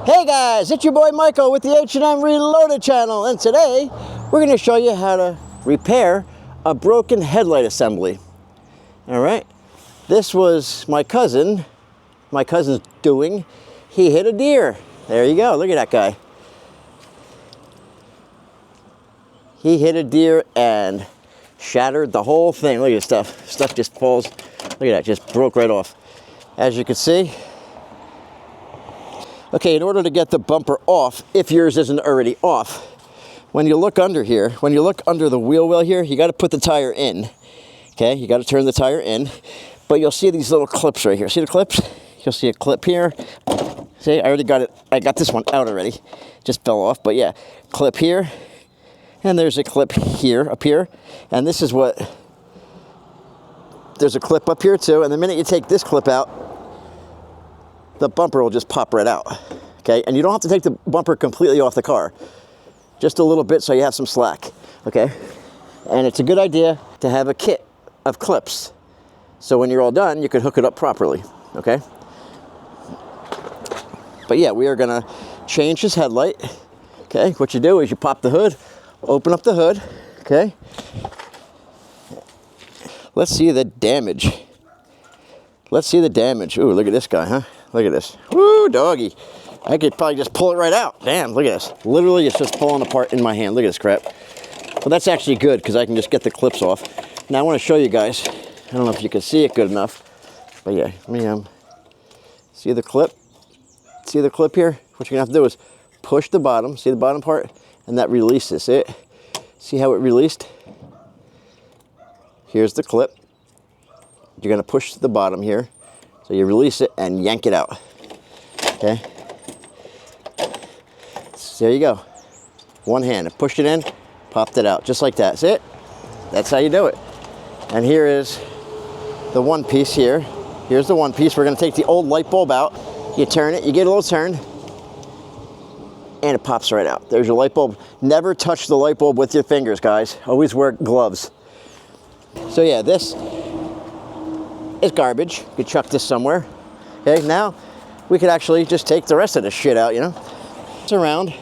Hey guys, it's your boy Michael with the H&M Reloaded channel, and today we're going to show you how to repair a broken headlight assembly. All right, this was my cousin's doing. He hit a deer. There you go, look at that guy. He hit a deer and shattered the whole thing. Look at this stuff. Stuff just falls. Look at that, just broke right off. As you can see. Okay, in order to get the bumper off, if yours isn't already off, when you look under here, when you look under the wheel well here, you got to put the tire in. Okay, you got to turn the tire in, but you'll see these little clips right here. See the clips? You'll see a clip here. See, I already got it. I got this one out already. Just fell off, but yeah, clip here, and there's a clip here, up here, and this is what. There's a clip up here too, and the minute you take this clip out, the bumper will just pop right out, okay? And you don't have to take the bumper completely off the car, just a little bit so you have some slack, okay? And it's a good idea to have a kit of clips, so when you're all done, you can hook it up properly, okay? But yeah, we are gonna change his headlight, okay? What you do is you pop the hood, open up the hood, okay? Let's see the damage. Let's see the damage. Ooh, look at this guy, huh? Look at this. Woo, doggy. I could probably just pull it right out. Damn, look at this. Literally, it's just falling apart in my hand. Look at this crap. Well, that's actually good because I can just get the clips off. Now, I want to show you guys. I don't know if you can see it good enough. But yeah, let me, see the clip? See the clip here? What you're going to have to do is push the bottom. See the bottom part? And that releases it. See how it released? Here's the clip. You're going to push the bottom here. So you release it and yank it out, okay? So there you go. One hand, I pushed it in, popped it out, just like that. See it? That's how you do it. And here is the one piece here. Here's the one piece. We're gonna take the old light bulb out. You turn it, you get a little turn, and it pops right out. There's your light bulb. Never touch the light bulb with your fingers, guys. Always wear gloves. So yeah, this is garbage. You could chuck this somewhere. Okay, now we could actually just take the rest of this shit out, you know? It's around.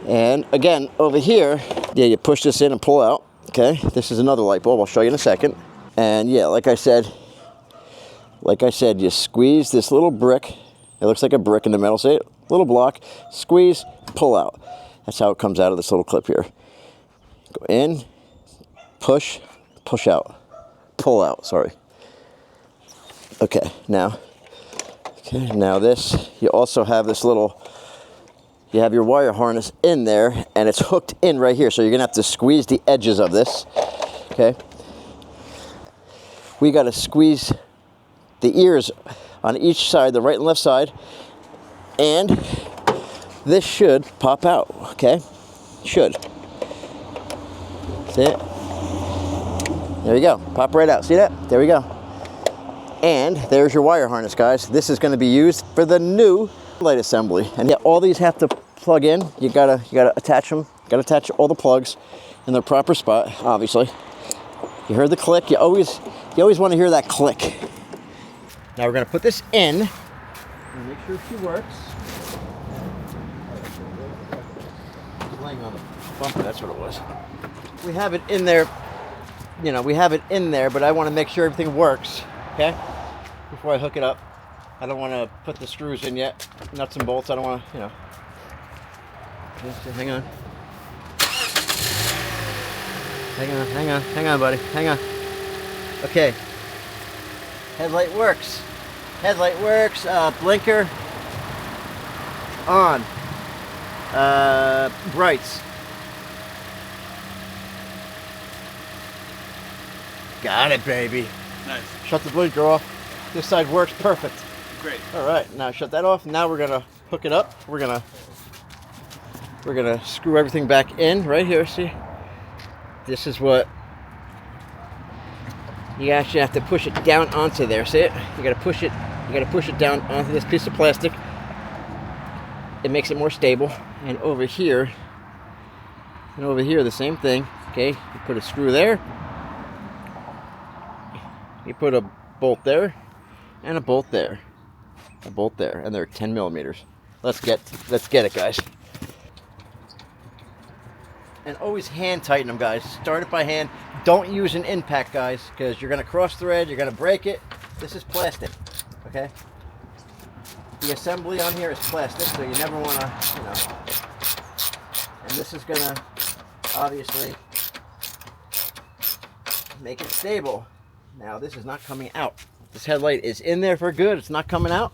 And again, over here, yeah, you push this in and pull out. Okay, this is another light bulb. I'll show you in a second. And yeah, like I said, you squeeze this little brick. It looks like a brick in the middle. See it? Little block. Squeeze, pull out. That's how it comes out of this little clip here. Go in, push, push out. Pull out, sorry. Okay, now this, you also have this little, you have your wire harness in there, and it's hooked in right here, so you're gonna have to squeeze the edges of this, okay? We gotta squeeze the ears on each side, the right and left side, and this should pop out, okay? Should. See it? There you go, pop right out, see that? There we go. And there's your wire harness, guys. This is going to be used for the new light assembly. And yeah, all these have to plug in. You gotta attach them. You gotta attach all the plugs in their proper spot. Obviously, you heard the click. You always want to hear that click. Now we're going to put this in and make sure she works. Laying on the bumper. That's what it was. We have it in there. You know, we have it in there, but I want to make sure everything works. Okay, before I hook it up. I don't want to put the screws in yet, nuts and bolts. I don't want to, you know. Hang on. Hang on, buddy. Hang on. Okay. Headlight works. Headlight works. Blinker on. Brights. Got it, baby. Nice. Shut the blinker off. This side works perfect. Great. All right, now shut that off. Now we're gonna hook it up. We're gonna screw everything back in right here. See, this is what you actually have to push it down onto there. See it? You gotta push it. You gotta push it down onto this piece of plastic. It makes it more stable. And over here, the same thing. Okay, you put a screw there. You put a bolt there, and a bolt there, and they're 10 millimeters. let's get it, guys. And always hand tighten them, guys. Start it by hand. Don't use an impact, guys, because you're gonna cross thread, you're gonna break it. This is plastic, okay? The assembly on here is plastic, so you never wanna, you know. And this is gonna obviously make it stable. Now this is not coming out. This headlight is in there for good. It's not coming out.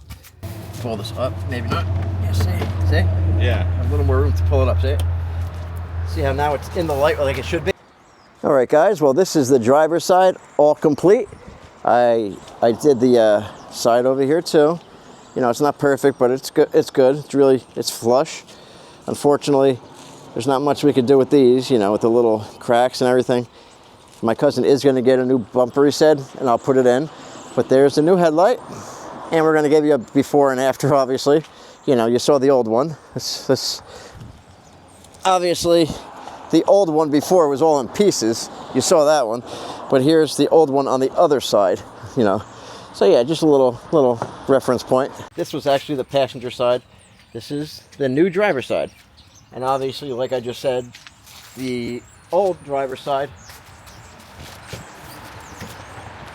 Pull this up, maybe not. Yeah, see? Yeah. A little more room to pull it up, see? See how now it's in the light like it should be? All right, guys, well, this is the driver's side, all complete. I did the side over here too. You know, it's not perfect, but it's good. It's flush. Unfortunately, there's not much we could do with these, you know, with the little cracks and everything. My cousin is going to get a new bumper, he said, and I'll put it in. But there's the new headlight, and we're going to give you a before and after, obviously. You know, you saw the old one. This obviously, the old one before was all in pieces. You saw that one. But here's the old one on the other side, you know. So yeah, just a little reference point. This was actually the passenger side. This is the new driver's side. And obviously, like I just said, the old driver's side.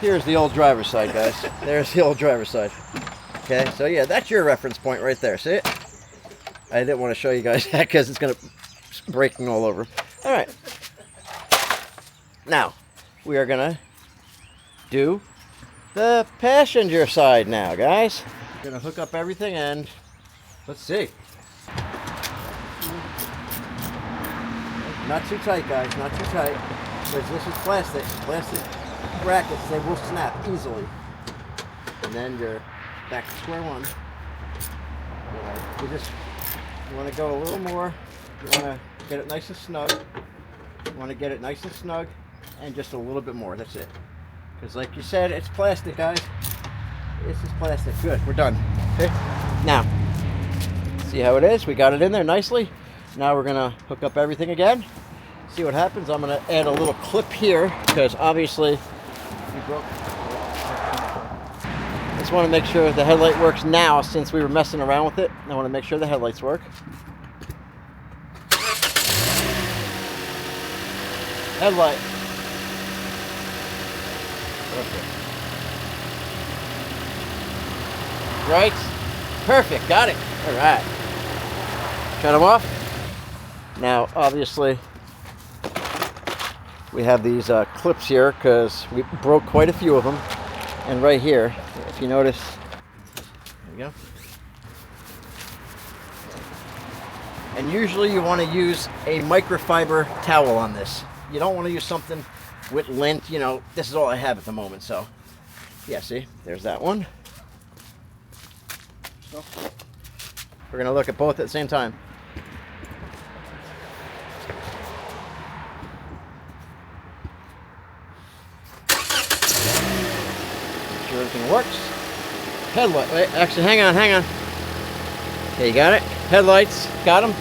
Here's the old driver's side, guys. There's the old driver's side. Okay, so yeah, that's your reference point right there. See it? I didn't want to show you guys that because it's going to breaking all over. All right. Now, we are going to do the passenger side now, guys. We're going to hook up everything and let's see. Not too tight, guys, not too tight. Because this is plastic. Plastic brackets, they will snap easily. And then you're back to square one. You want to go a little more. You want to get it nice and snug. You want to get it nice and snug. And just a little bit more, that's it. Because like you said, it's plastic, guys. This is plastic. Good, we're done. Okay. Now, see how it is? We got it in there nicely. Now we're going to hook up everything again. See what happens. I'm going to add a little clip here because obviously we broke. Just want to make sure the headlight works now since we were messing around with it. I want to make sure the headlights work. Headlight. Perfect. Right? Perfect. Got it. All right. Shut them off. Now, obviously, we have these clips here because we broke quite a few of them. And right here, if you notice, there we go. And usually you want to use a microfiber towel on this. You don't want to use something with lint, you know, this is all I have at the moment, so. Yeah, see, there's that one. So, we're going to look at both at the same time. Everything works. Headlight. Wait, actually, hang on. Okay, you got it. Headlights. Got them.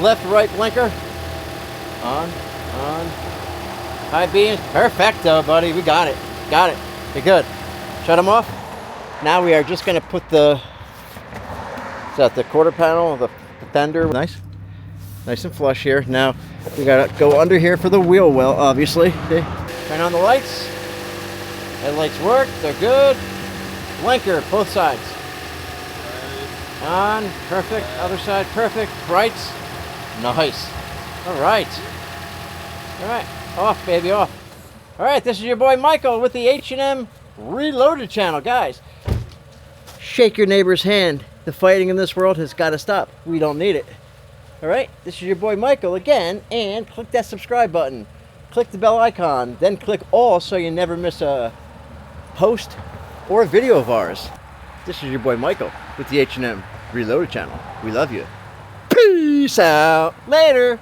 Left, right blinker. On. High beams. Perfecto, buddy. We got it. You're good. Shut them off. Now we are just going to put the. Is that the quarter panel? The fender. Nice and flush here. Now we got to go under here for the wheel well, obviously. Okay. Turn on the lights. Headlights work, they're good. Blinker, both sides. On, perfect. Other side, perfect. Brights, nice. All right. Off, baby, off. All right, this is your boy Michael with the H&M Reloaded channel, guys. Shake your neighbor's hand. The fighting in this world has got to stop. We don't need it. All right, this is your boy Michael again, and click that subscribe button. Click the bell icon, then click all so you never miss a post or a video of ours. This is your boy Michael with the H&M Reloaded channel. We love you. Peace out. Later.